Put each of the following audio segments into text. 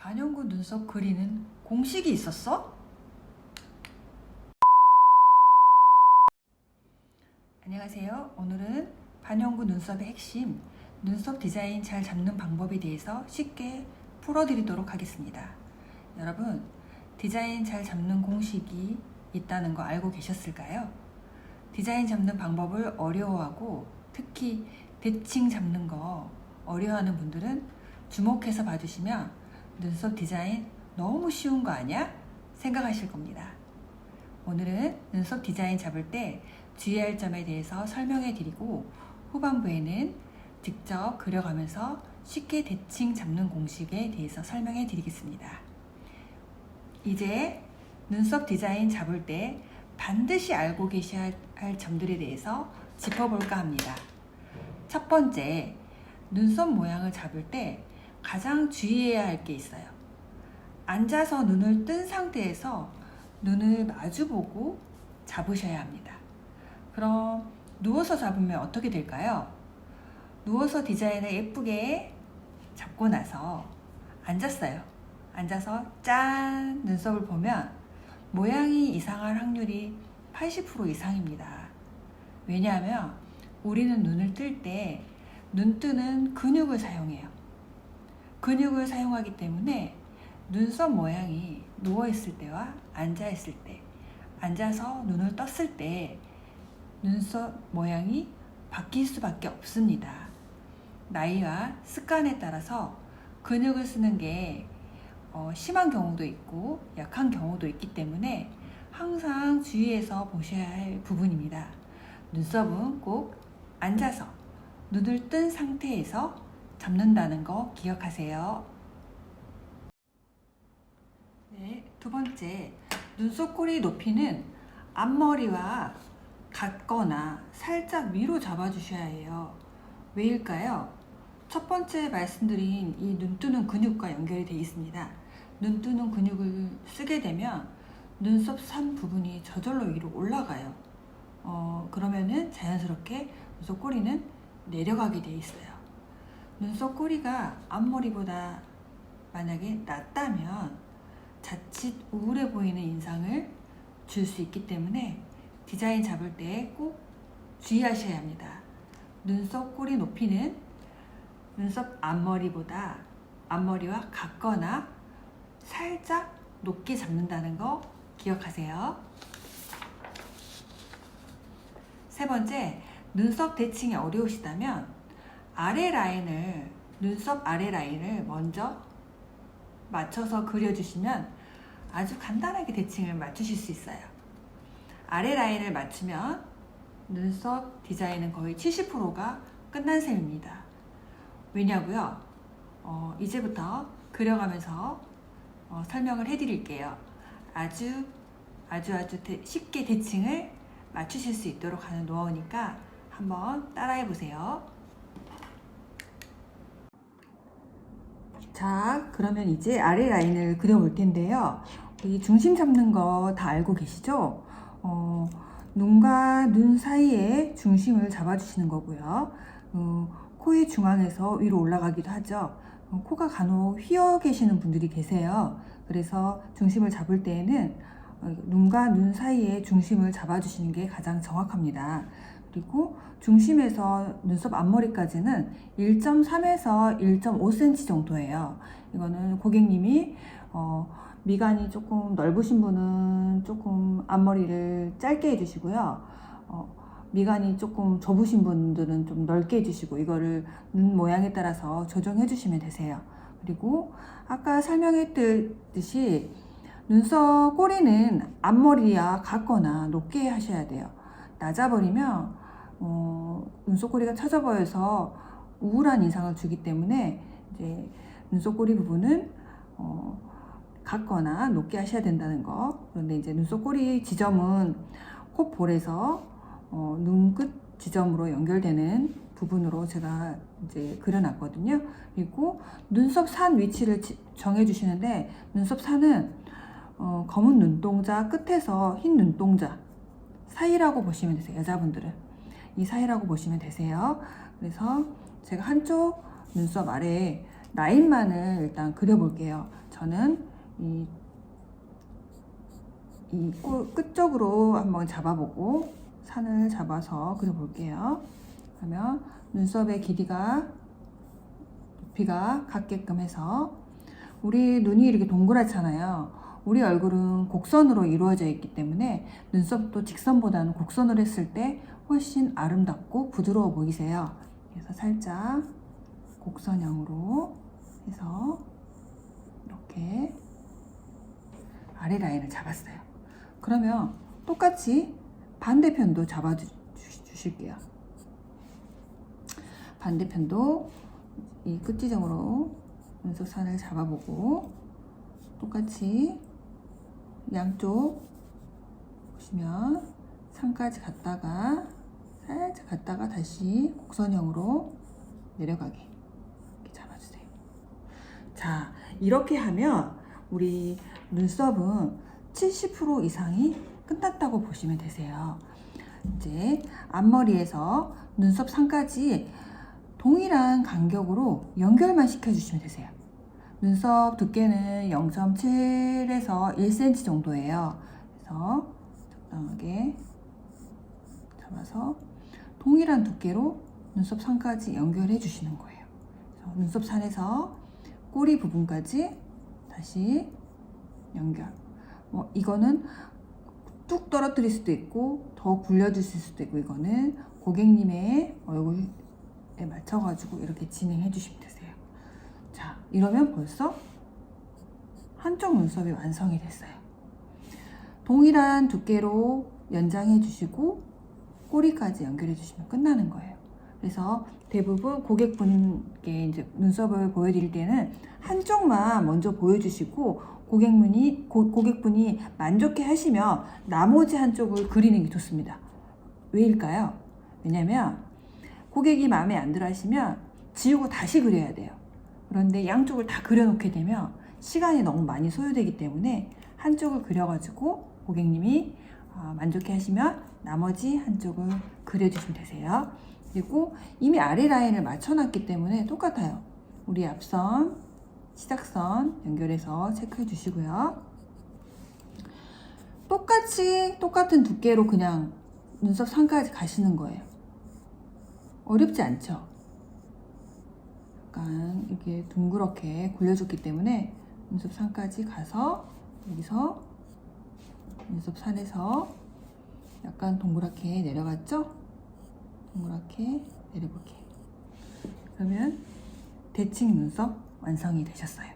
반영구 눈썹 그리는 공식이 있었어? 안녕하세요. 오늘은 반영구 눈썹의 핵심, 눈썹 디자인 잘 잡는 방법에 대해서 쉽게 풀어드리도록 하겠습니다. 여러분, 디자인 잘 잡는 공식이 있다는 거 알고 계셨을까요? 디자인 잡는 방법을 어려워하고 특히 대칭 잡는 거 어려워하는 분들은 주목해서 봐주시면 눈썹 디자인 너무 쉬운 거 아니야? 생각하실 겁니다. 오늘은 눈썹 디자인 잡을 때 주의할 점에 대해서 설명해 드리고 후반부에는 직접 그려가면서 쉽게 대칭 잡는 공식에 대해서 설명해 드리겠습니다. 이제 눈썹 디자인 잡을 때 반드시 알고 계셔야 할 점들에 대해서 짚어볼까 합니다. 첫 번째, 눈썹 모양을 잡을 때 가장 주의해야 할 게 있어요. 앉아서 눈을 뜬 상태에서 눈을 마주보고 잡으셔야 합니다. 그럼 누워서 잡으면 어떻게 될까요? 누워서 디자인을 예쁘게 잡고 나서 앉았어요. 앉아서 짠! 눈썹을 보면 모양이 이상할 확률이 80% 이상입니다. 왜냐하면 우리는 눈을 뜰 때 눈 뜨는 근육을 사용해요. 근육을 사용하기 때문에 눈썹 모양이 누워있을 때와 앉아있을 때, 앉아서 눈을 떴을 때 눈썹 모양이 바뀔 수밖에 없습니다. 나이와 습관에 따라서 근육을 쓰는 게 심한 경우도 있고 약한 경우도 있기 때문에 항상 주의해서 보셔야 할 부분입니다. 눈썹은 꼭 앉아서 눈을 뜬 상태에서 잡는다는 거 기억하세요. 네, 두 번째, 눈썹 꼬리 높이는 앞머리와 같거나 살짝 위로 잡아주셔야 해요. 왜일까요? 첫 번째 말씀드린 이 눈 뜨는 근육과 연결이 되어 있습니다. 눈 뜨는 근육을 쓰게 되면 눈썹 산 부분이 저절로 위로 올라가요. 그러면은 자연스럽게 눈썹 꼬리는 내려가게 되어 있어요. 눈썹 꼬리가 앞머리보다 만약에 낮다면 자칫 우울해 보이는 인상을 줄 수 있기 때문에 디자인 잡을 때 꼭 주의하셔야 합니다. 눈썹 꼬리 높이는 눈썹 앞머리보다 앞머리와 같거나 살짝 높게 잡는다는 거 기억하세요. 세 번째, 눈썹 대칭이 어려우시다면 눈썹 아래 라인을 먼저 맞춰서 그려주시면 아주 간단하게 대칭을 맞추실 수 있어요. 아래 라인을 맞추면 눈썹 디자인은 거의 70%가 끝난 셈입니다. 왜냐고요? 이제부터 그려가면서 설명을 해드릴게요. 아주 쉽게 대칭을 맞추실 수 있도록 하는 노하우니까 한번 따라해 보세요. 자, 그러면 이제 아래 라인을 그려볼 텐데요. 이 중심 잡는 거 다 알고 계시죠? 눈과 눈 사이에 중심을 잡아주시는 거고요. 코의 중앙에서 위로 올라가기도 하죠. 코가 간혹 휘어 계시는 분들이 계세요. 그래서 중심을 잡을 때에는 눈과 눈 사이에 중심을 잡아주시는 게 가장 정확합니다. 그리고 중심에서 눈썹 앞머리까지는 1.3에서 1.5cm 정도예요. 이거는 고객님이 미간이 조금 넓으신 분은 조금 앞머리를 짧게 해주시고요. 미간이 조금 좁으신 분들은 좀 넓게 해주시고 이거를 눈 모양에 따라서 조정해 주시면 되세요. 그리고 아까 설명했듯이 눈썹 꼬리는 앞머리와 같거나 높게 하셔야 돼요. 낮아버리면 눈썹 꼬리가 처져 보여서 우울한 인상을 주기 때문에 이제 눈썹 꼬리 부분은 같거나 높게 하셔야 된다는 거. 그런데 이제 눈썹 꼬리 지점은 콧볼에서 눈끝 지점으로 연결되는 부분으로 제가 이제 그려놨거든요. 그리고 눈썹 산 위치를 정해 주시는데 눈썹 산은 검은 눈동자 끝에서 흰 눈동자 사이라고 보시면 되세요. 여자분들은 이 사이라고 보시면 되세요. 그래서 제가 한쪽 눈썹 아래에 라인만을 일단 그려볼게요. 저는 끝쪽으로 한번 잡아보고 산을 잡아서 그려볼게요. 그러면 눈썹의 길이가 높이가 같게끔 해서 우리 눈이 이렇게 동그랗잖아요. 우리 얼굴은 곡선으로 이루어져 있기 때문에 눈썹도 직선보다는 곡선으로 했을 때 훨씬 아름답고 부드러워 보이세요. 그래서 살짝 곡선형으로 해서 이렇게 아래 라인을 잡았어요. 그러면 똑같이 반대편도 잡아 주실게요. 반대편도 이 끝지점으로 눈썹 산을 잡아보고 똑같이 양쪽 보시면 산까지 갔다가 살짝 갔다가 다시 곡선형으로 내려가게 이렇게 잡아주세요. 자, 이렇게 하면 우리 눈썹은 70% 이상이 끝났다고 보시면 되세요. 이제 앞머리에서 눈썹 산까지 동일한 간격으로 연결만 시켜주시면 되세요. 눈썹 두께는 0.7에서 1cm 정도예요. 그래서 적당하게 잡아서 동일한 두께로 눈썹 산까지 연결해 주시는 거예요. 눈썹 산에서 꼬리 부분까지 다시 연결. 이거는 뚝 떨어뜨릴 수도 있고 더 굴려주실 수도 있고, 이거는 고객님의 얼굴에 맞춰가지고 이렇게 진행해 주시면 되세요. 자, 이러면 벌써 한쪽 눈썹이 완성이 됐어요. 동일한 두께로 연장해 주시고 꼬리까지 연결해 주시면 끝나는 거예요. 그래서 대부분 고객분께 이제 눈썹을 보여드릴 때는 한쪽만 먼저 보여주시고 고객분이 만족해 하시면 나머지 한쪽을 그리는 게 좋습니다. 왜일까요? 왜냐면 고객이 마음에 안 들어 하시면 지우고 다시 그려야 돼요. 그런데 양쪽을 다 그려놓게 되면 시간이 너무 많이 소요되기 때문에 한쪽을 그려가지고 고객님이 만족해 하시면 나머지 한쪽을 그려주시면 되세요. 그리고 이미 아래 라인을 맞춰놨기 때문에 똑같아요. 우리 앞선, 시작선 연결해서 체크해 주시고요. 똑같은 두께로 그냥 눈썹 산까지 가시는 거예요. 어렵지 않죠? 약간 이렇게 둥그렇게 굴려줬기 때문에 눈썹 산까지 가서 여기서 눈썹 산에서 약간 동그랗게 내려갔죠? 동그랗게 내려볼게요. 그러면 대칭 눈썹 완성이 되셨어요.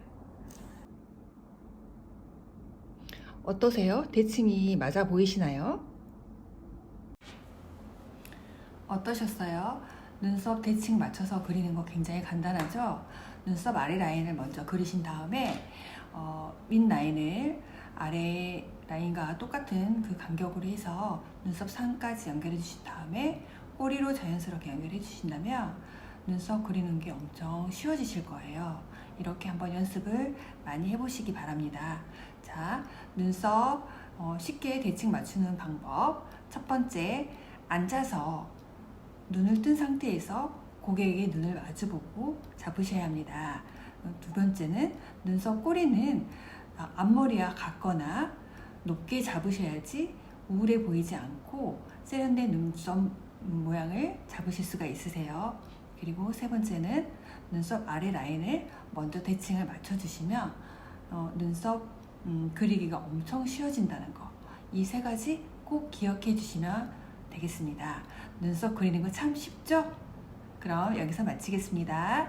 어떠세요? 대칭이 맞아 보이시나요? 어떠셨어요? 눈썹 대칭 맞춰서 그리는 거 굉장히 간단하죠? 눈썹 아래 라인을 먼저 그리신 다음에 윗 라인을 아래 라인과 똑같은 그 간격으로 해서 눈썹 산까지 연결해 주신 다음에 꼬리로 자연스럽게 연결해 주신다면 눈썹 그리는 게 엄청 쉬워지실 거예요. 이렇게 한번 연습을 많이 해보시기 바랍니다. 자, 눈썹 쉽게 대칭 맞추는 방법. 첫 번째, 앉아서 눈을 뜬 상태에서 고객의 눈을 마주보고 잡으셔야 합니다. 두 번째는 눈썹 꼬리는 앞머리와 같거나 높게 잡으셔야지 우울해 보이지 않고 세련된 눈썹 모양을 잡으실 수가 있으세요. 그리고 세 번째는 눈썹 아래 라인을 먼저 대칭을 맞춰주시면 눈썹 그리기가 엄청 쉬워진다는 거, 이 세 가지 꼭 기억해 주시면 되겠습니다. 눈썹 그리는 거 참 쉽죠? 그럼 여기서 마치겠습니다.